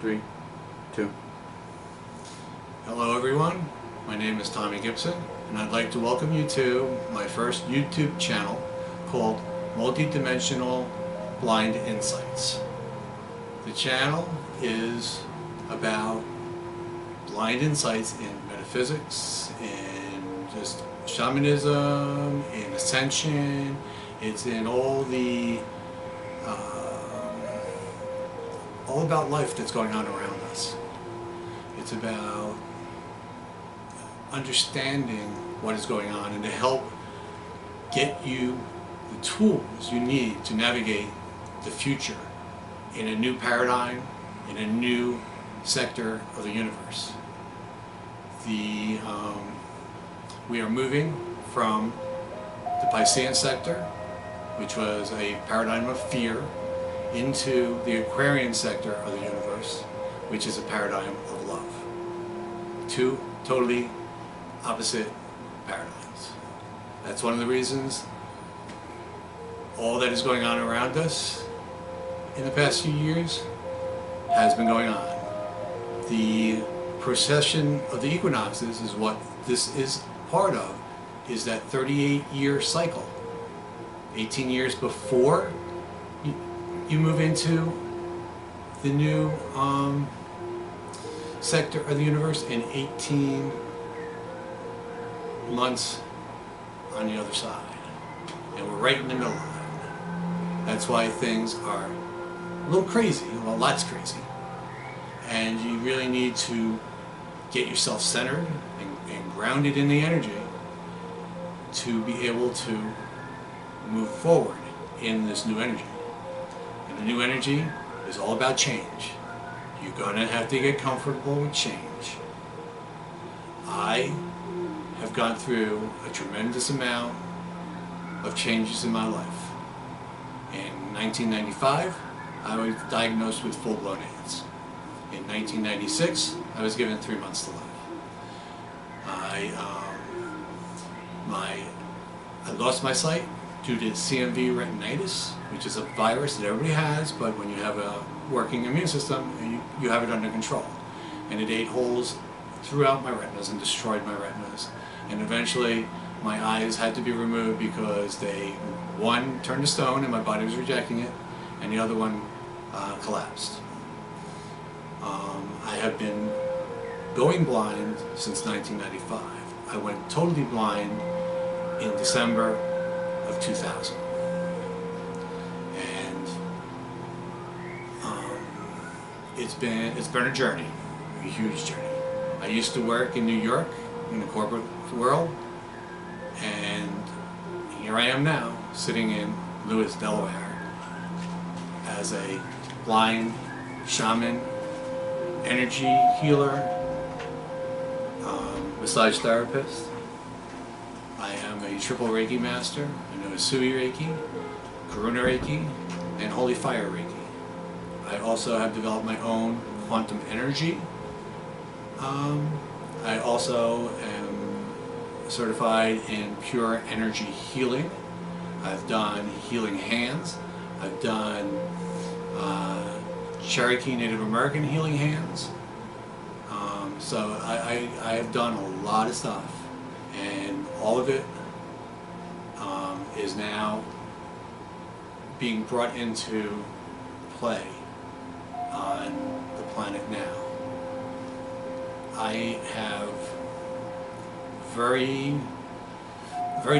3, 2. Hello everyone, my name is Tommy Gibson and I'd like to welcome you to my first YouTube channel called Multi-Dimensional Blind Insights. The channel is about blind insights in metaphysics, in just shamanism, in ascension. It's in all about life that's going on around us. It's about understanding what is going on and to help get you the tools you need to navigate the future in a new paradigm, in a new sector of the universe. We are moving from the Piscean sector, which was a paradigm of fear, into the Aquarian sector of the universe, which is a paradigm of love. Two totally opposite paradigms. That's one of the reasons all that is going on around us in the past few years has been going on. The precession of the equinoxes is what this is part of, is that 38-year cycle. 18 years before you move into the new sector of the universe, and 18 months on the other side. And we're right in the middle of that. That's why things are a little crazy, well, lots crazy. And you really need to get yourself centered and grounded in the energy to be able to move forward in this new energy. And the new energy is all about change. You're going to have to get comfortable with change. I have gone through a tremendous amount of changes in my life. In 1995, I was diagnosed with full-blown AIDS. In 1996, I was given 3 months to live. I lost my sight due to CMV retinitis, which is a virus that everybody has, but when you have a working immune system, you have it under control. And it ate holes throughout my retinas and destroyed my retinas. And eventually, my eyes had to be removed because one turned to stone and my body was rejecting it, and the other one collapsed. I have been going blind since 1995. I went totally blind in December of 2000. And it's been a journey, a huge journey. I used to work in New York in the corporate world, and here I am now sitting in Lewis, Delaware as a blind shaman, energy healer, massage therapist. I am a triple Reiki master. I know Sui Reiki, Karuna Reiki, and Holy Fire Reiki. I also have developed my own quantum energy. I also am certified in pure energy healing. I've done healing hands. I've done Cherokee Native American healing hands. So I have done a lot of stuff, and all of it is now being brought into play on the planet now. I have very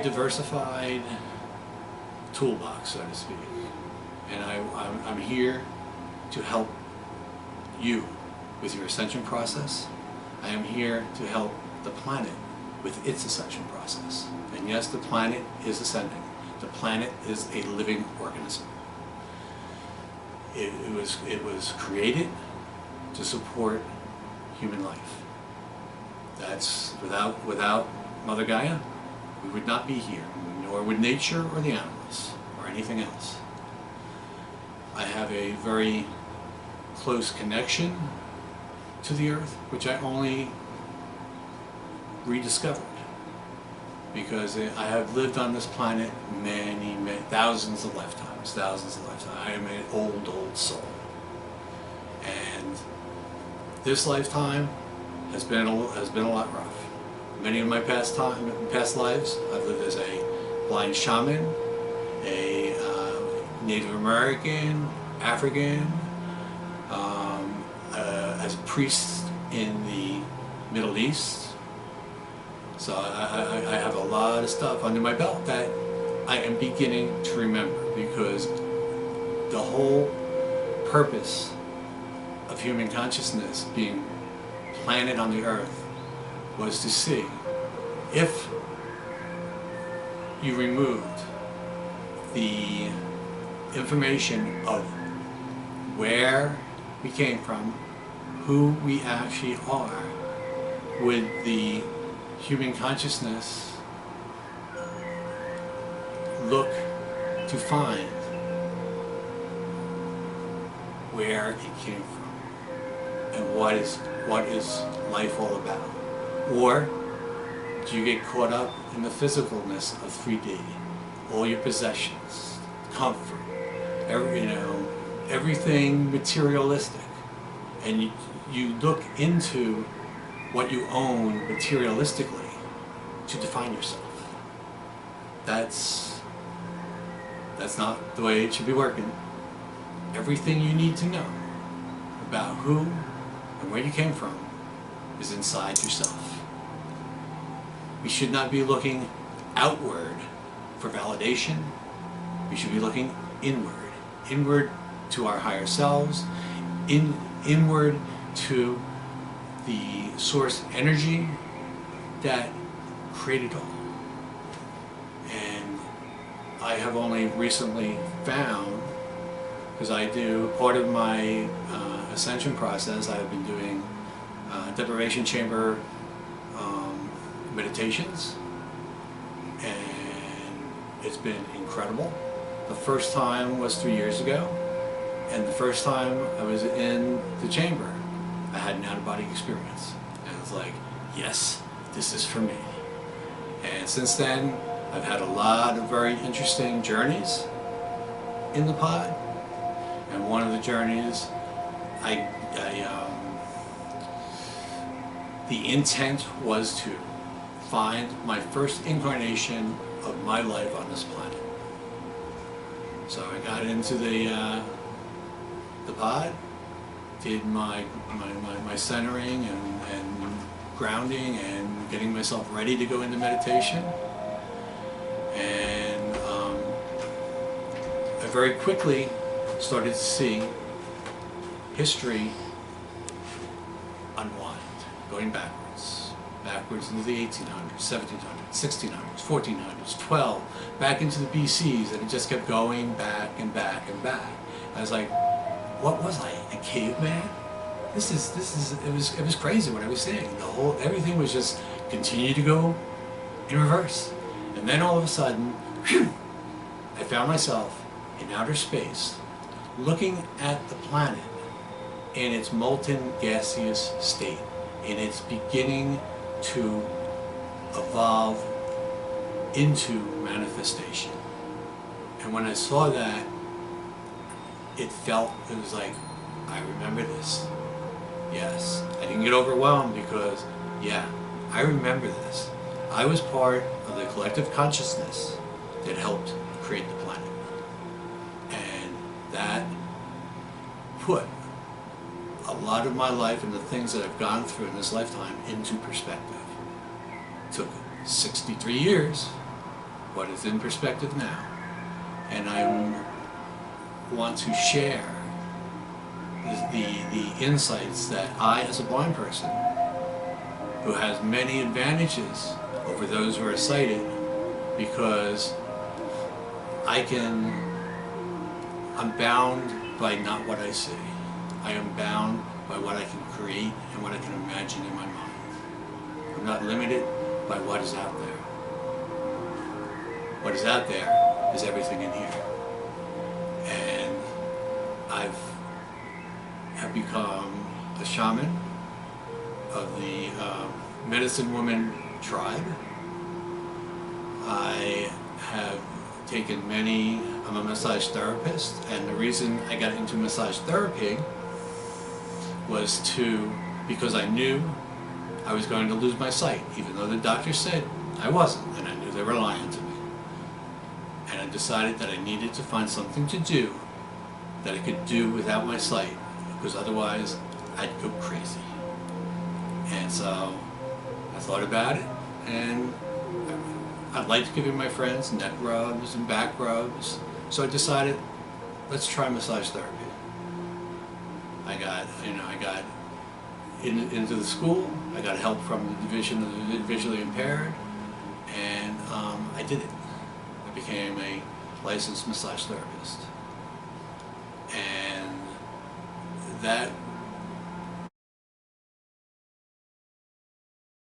diversified toolbox, so to speak, and I'm here to help you with your ascension process. I am here to help the planet with its ascension process. And yes, the planet is ascending. The planet is a living organism. It was created to support human life. That's without Mother Gaia, we would not be here, nor would nature or the animals or anything else. I have a very close connection to the earth, which I only rediscovered because I have lived on this planet many thousands of lifetimes. I am an old soul. And this lifetime has been a lot rough. Many of my past lives, I've lived as a blind shaman, a Native American, African, as a priest in the Middle East. So I have a lot of stuff under my belt that I am beginning to remember, because the whole purpose of human consciousness being planted on the earth was to see if you removed the information of where we came from, who we actually are, would the human consciousness look to find where it came from and what is life all about? Or do you get caught up in the physicalness of 3D, all your possessions, comfort, everything materialistic, and you look into what you own materialistically to define yourself? That's not the way it should be working. Everything you need to know about who and where you came from is inside yourself. We should not be looking outward for validation. We should be looking inward to our higher selves, inward to the source energy that created all. And I have only recently found, because I do part of my ascension process, I've been doing deprivation chamber meditations, and it's been incredible. The first time was 3 years ago, and the first time I was in the chamber, I had an out-of-body experience, and I was like, yes, this is for me. And since then, I've had a lot of very interesting journeys in the pod, and one of the journeys, the intent was to find my first incarnation of my life on this planet. So I got into the pod, did my centering and grounding and getting myself ready to go into meditation, and I very quickly started to see history unwind, going backwards into the 1800s, 1700s, 1600s, 1400s, 12, back into the BCs, and it just kept going back and back and back. I was like, what was I, a caveman? It was crazy what I was seeing. Everything was just continue to go in reverse. And then all of a sudden, whew, I found myself in outer space, looking at the planet in its molten gaseous state, and it's beginning to evolve into manifestation. And when I saw that, it was like, I remember this. Yes, I didn't get overwhelmed because, yeah, I remember this. I was part of the collective consciousness that helped create the planet. And that put a lot of my life and the things that I've gone through in this lifetime into perspective. It took 63 years, but it's in perspective now. And I want to share the insights that I, as a blind person, who has many advantages over those who are sighted, because I'm bound by not what I see. I am bound by what I can create and what I can imagine in my mind. I'm not limited by what is out there. What is out there is everything in here. And I have become a shaman of the medicine woman tribe. I have taken I'm a massage therapist, and the reason I got into massage therapy was because I knew I was going to lose my sight, even though the doctor said I wasn't, and I knew they were lying to me. And I decided that I needed to find something to do that I could do without my sight, because otherwise I'd go crazy. And so I thought about it, and I'd like to give my friends neck rubs and back rubs. So I decided, let's try massage therapy. I got into the school. I got help from the Division of the Visually Impaired, and I did it. I became a licensed massage therapist, and that